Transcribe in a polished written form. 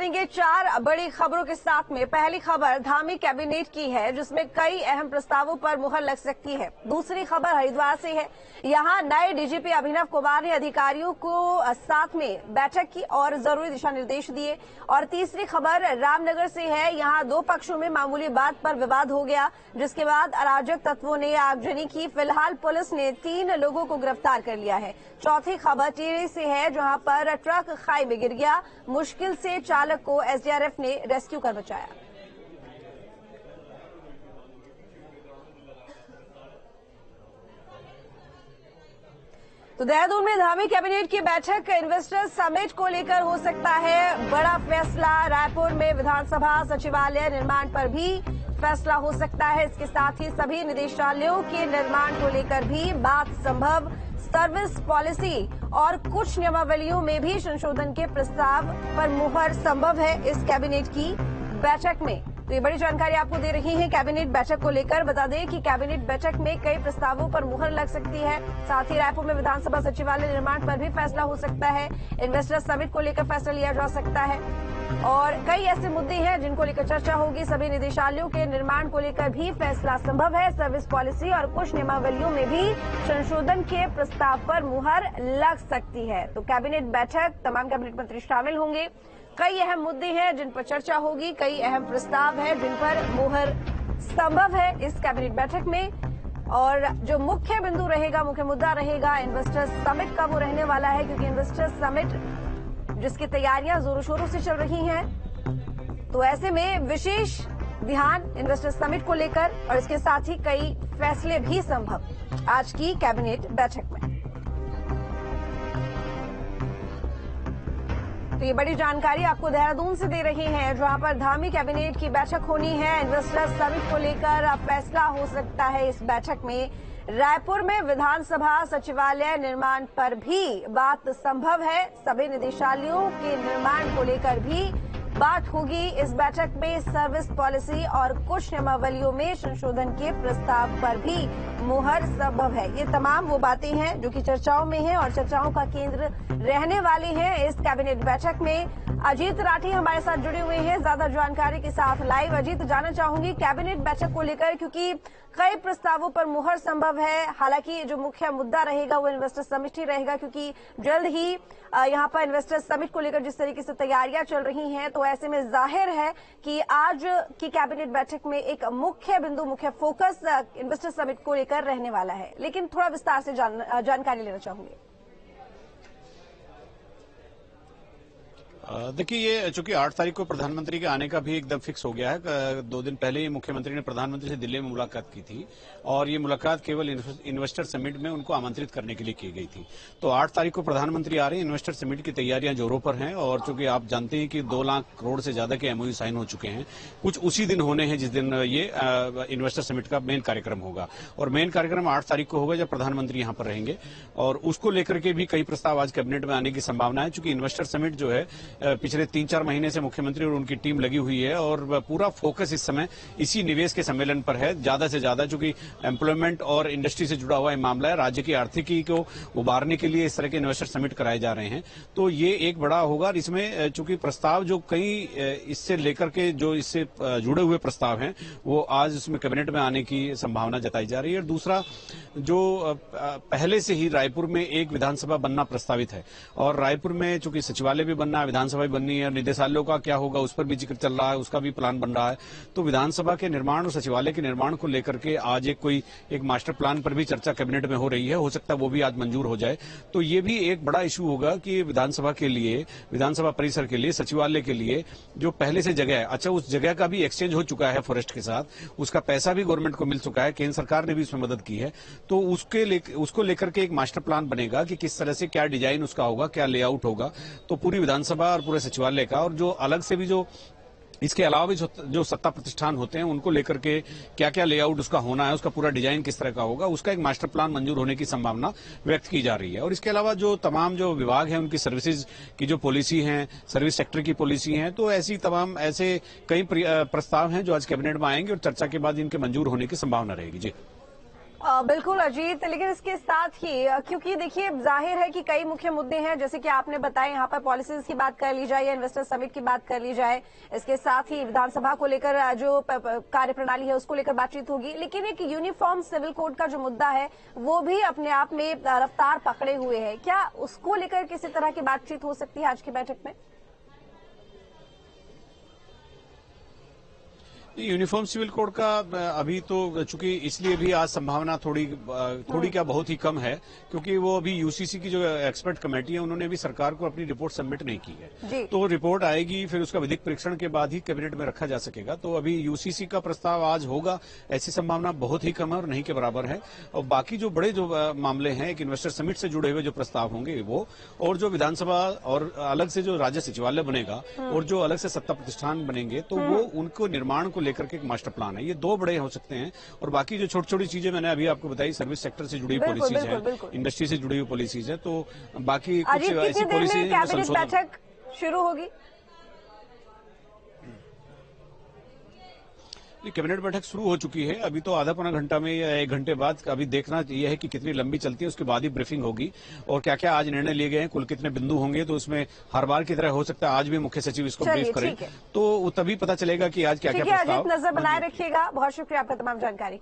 करेंगे 4 बड़ी खबरों के साथ में। पहली खबर धामी कैबिनेट की है, जिसमें कई अहम प्रस्तावों पर मुहर लग सकती है। दूसरी खबर हरिद्वार से है, यहां नए डीजीपी अभिनव कुमार ने अधिकारियों को साथ में बैठक की और जरूरी दिशा निर्देश दिए। और तीसरी खबर रामनगर से है, यहां 2 पक्षों में मामूली बात पर विवाद हो गया, जिसके बाद अराजक तत्वों ने आगजनी की। फिलहाल पुलिस ने 3 लोगों को गिरफ्तार कर लिया है। चौथी खबर टिहरी से है, जहां पर ट्रक खाई में गिर गया, मुश्किल से चालक को एसडीआरएफ ने रेस्क्यू कर बचाया। तो देहरादून में धामी कैबिनेट की बैठक, इन्वेस्टर्स समिट को लेकर हो सकता है बड़ा फैसला। रायपुर में विधानसभा सचिवालय निर्माण पर भी फैसला हो सकता है। इसके साथ ही सभी निदेशालयों के निर्माण को लेकर भी बात संभव। सर्विस पॉलिसी और कुछ नियमावलियों में भी संशोधन के प्रस्ताव पर मुहर संभव है इस कैबिनेट की बैठक में। तो ये बड़ी जानकारी आपको दे रही है कैबिनेट बैठक को लेकर। बता दें कि कैबिनेट बैठक में कई प्रस्तावों पर मुहर लग सकती है। साथ ही रायपुर में विधानसभा सचिवालय निर्माण पर भी फैसला हो सकता है। इन्वेस्टर्स समिट को लेकर फैसला लिया जा सकता है और कई ऐसे मुद्दे हैं जिनको लेकर चर्चा होगी। सभी निदेशालयों के निर्माण को लेकर भी फैसला संभव है। सर्विस पॉलिसी और कुछ नियमावलियों में भी संशोधन के प्रस्ताव पर मुहर लग सकती है। तो कैबिनेट बैठक, तमाम कैबिनेट मंत्री शामिल होंगे। कई अहम मुद्दे हैं जिन पर चर्चा होगी, कई अहम प्रस्ताव हैं जिन पर मुहर संभव है इस कैबिनेट बैठक में। और जो मुख्य बिंदु रहेगा, मुख्य मुद्दा रहेगा इन्वेस्टर्स समिट का, वो रहने वाला है, क्योंकि इन्वेस्टर्स समिट जिसकी तैयारियां जोरों शोरों से चल रही हैं। तो ऐसे में विशेष ध्यान इन्वेस्टर्स समिट को लेकर और इसके साथ ही कई फैसले भी संभव आज की कैबिनेट बैठक में। तो ये बड़ी जानकारी आपको देहरादून से दे रहे हैं, जहां पर धामी कैबिनेट की बैठक होनी है। इन्वेस्टर्स समिट को लेकर अब फैसला हो सकता है इस बैठक में। रायपुर में विधानसभा सचिवालय निर्माण पर भी बात संभव है। सभी निदेशालयों के निर्माण को लेकर भी बात होगी इस बैठक में। सर्विस पॉलिसी और कुछ नियमावलियों में संशोधन के प्रस्ताव पर भी मुहर संभव है। ये तमाम वो बातें हैं जो कि चर्चाओं में हैं और चर्चाओं का केंद्र रहने वाली हैं इस कैबिनेट बैठक में। अजीत राठी हमारे साथ जुड़े हुए हैं ज्यादा जानकारी के साथ लाइव। अजीत, जानना चाहूंगी कैबिनेट बैठक को लेकर, क्योंकि कई प्रस्तावों पर मुहर संभव है। हालांकि जो मुख्य मुद्दा रहेगा वो इन्वेस्टर समिट ही रहेगा, क्योंकि जल्द ही यहां पर इन्वेस्टर समिट को लेकर जिस तरीके से तैयारियां चल रही हैं, तो ऐसे में जाहिर है कि आज की कैबिनेट बैठक में एक मुख्य बिंदु, मुख्य फोकस इन्वेस्टर समिट को लेकर रहने वाला है। लेकिन थोड़ा विस्तार से जानकारी लेना चाहूंगी। देखिए, ये चूंकि 8 तारीख को प्रधानमंत्री के आने का भी एकदम फिक्स हो गया है। 2 दिन पहले ही मुख्यमंत्री ने प्रधानमंत्री से दिल्ली में मुलाकात की थी और ये मुलाकात केवल इन्वेस्टर समिट में उनको आमंत्रित करने के लिए की गई थी। तो 8 तारीख को प्रधानमंत्री आ रहे हैं। इन्वेस्टर समिट की तैयारियां जोरों पर हैं और चूंकि आप जानते हैं कि 2 लाख करोड़ से ज्यादा के एमओयू साइन हो चुके हैं। कुछ उसी दिन होने हैं जिस दिन ये इन्वेस्टर समिट का मेन कार्यक्रम होगा और मेन कार्यक्रम 8 तारीख को होगा जब प्रधानमंत्री यहां पर रहेंगे और उसको लेकर के भी कई प्रस्ताव आज कैबिनेट में आने की संभावना है। चूंकि इन्वेस्टर समिट जो है पिछले 3-4 महीने से मुख्यमंत्री और उनकी टीम लगी हुई है और पूरा फोकस इस समय इसी निवेश के सम्मेलन पर है ज्यादा से ज्यादा, चूंकि एम्प्लॉयमेंट और इंडस्ट्री से जुड़ा हुआ ये मामला है। राज्य की आर्थिकी को उभारने के लिए इस तरह के इन्वेस्टर समिट कराए जा रहे हैं, तो ये एक बड़ा होगा। और इसमें चूंकि प्रस्ताव जो कई इससे लेकर के जो इससे जुड़े हुए प्रस्ताव हैं वो आज इसमें कैबिनेट में आने की संभावना जताई जा रही है। और दूसरा, जो पहले से ही रायपुर में एक विधानसभा बनना प्रस्तावित है और रायपुर में चूंकि सचिवालय भी बनना है, विधानसभा भी बननी है, निदेशालयों का क्या होगा उस पर भी जिक्र चल रहा है, उसका भी प्लान बन रहा है। तो विधानसभा के निर्माण और सचिवालय के निर्माण को लेकर के आज एक मास्टर प्लान पर भी चर्चा कैबिनेट में हो रही है। हो सकता है वो भी आज मंजूर हो जाए। तो ये भी एक बड़ा इशू होगा कि विधानसभा के लिए, विधानसभा परिसर के लिए, सचिवालय के लिए जो पहले से जगह है, अच्छा उस जगह का भी एक्सचेंज हो चुका है फॉरेस्ट के साथ, उसका पैसा भी गवर्नमेंट को मिल चुका है, केंद्र सरकार ने भी उसमें मदद की है। तो उसको लेकर के एक मास्टर प्लान बनेगा कि किस तरह से क्या डिजाइन उसका होगा, क्या लेआउट होगा। तो पूरी विधानसभा और पूरे सचिवालय का और जो अलग से भी जो इसके अलावा भी जो सत्ता प्रतिष्ठान होते हैं उनको लेकर के क्या क्या लेआउट उसका होना है, उसका पूरा डिजाइन किस तरह का होगा, उसका एक मास्टर प्लान मंजूर होने की संभावना व्यक्त की जा रही है। और इसके अलावा जो तमाम जो विभाग हैं उनकी सर्विसेज की जो पॉलिसी है, सर्विस सेक्टर की पॉलिसी है, तो ऐसी तमाम ऐसे कई प्रस्ताव हैं जो आज कैबिनेट में आएंगे और चर्चा के बाद इनके मंजूर होने की संभावना रहेगी। जी। बिल्कुल अजीत, लेकिन इसके साथ ही क्योंकि देखिए जाहिर है कि कई मुख्य मुद्दे हैं, जैसे कि आपने बताया, यहाँ पर पॉलिसीज की बात कर ली जाए या इन्वेस्टर समिट की बात कर ली जाए, इसके साथ ही विधानसभा को लेकर जो कार्यप्रणाली है उसको लेकर बातचीत होगी, लेकिन एक यूनिफॉर्म सिविल कोड का जो मुद्दा है वो भी अपने आप में रफ्तार पकड़े हुए है। क्या उसको लेकर किसी तरह की बातचीत हो सकती है आज की बैठक में? यूनिफॉर्म सिविल कोड का अभी तो चूंकि इसलिए भी आज संभावना थोड़ी क्या बहुत ही कम है, क्योंकि वो अभी यूसीसी की जो एक्सपर्ट कमेटी है उन्होंने भी सरकार को अपनी रिपोर्ट सबमिट नहीं की है। तो रिपोर्ट आएगी, फिर उसका विधिक परीक्षण के बाद ही कैबिनेट में रखा जा सकेगा। तो अभी यूसीसी का प्रस्ताव आज होगा, ऐसी संभावना बहुत ही कम है और नहीं के बराबर है। और बाकी जो बड़े जो मामले हैं, एक इन्वेस्टर समिट से जुड़े हुए जो प्रस्ताव होंगे वो, और जो विधानसभा और अलग से जो राज्य सचिवालय बनेगा और जो अलग से सत्ता प्रतिष्ठान बनेंगे, तो वो उनको निर्माण को लेकर के एक मास्टर प्लान है। ये दो बड़े हो सकते हैं। और बाकी जो छोटी छोटी चीजें मैंने अभी आपको बताई, सर्विस सेक्टर से जुड़ी पॉलिसीज है, इंडस्ट्री से जुड़ी हुई पॉलिसीज है, तो बाकी कुछ ऐसी पॉलिसीज कैबिनेट बैठक शुरू होगी। कैबिनेट बैठक शुरू हो चुकी है, अभी तो आधा पौना घंटा में या 1 घंटे बाद। अभी देखना यह है कि कितनी लंबी चलती है, उसके बाद ही ब्रीफिंग होगी और क्या क्या आज निर्णय लिए गए हैं, कुल कितने बिंदु होंगे। तो उसमें हर बार की तरह हो सकता है आज भी मुख्य सचिव इसको ब्रीफ करें, तो तभी पता चलेगा कि आज क्या क्या प्रस्ताव। नजर बनाए रखिएगा। बहुत शुक्रिया आपका तमाम जानकारी।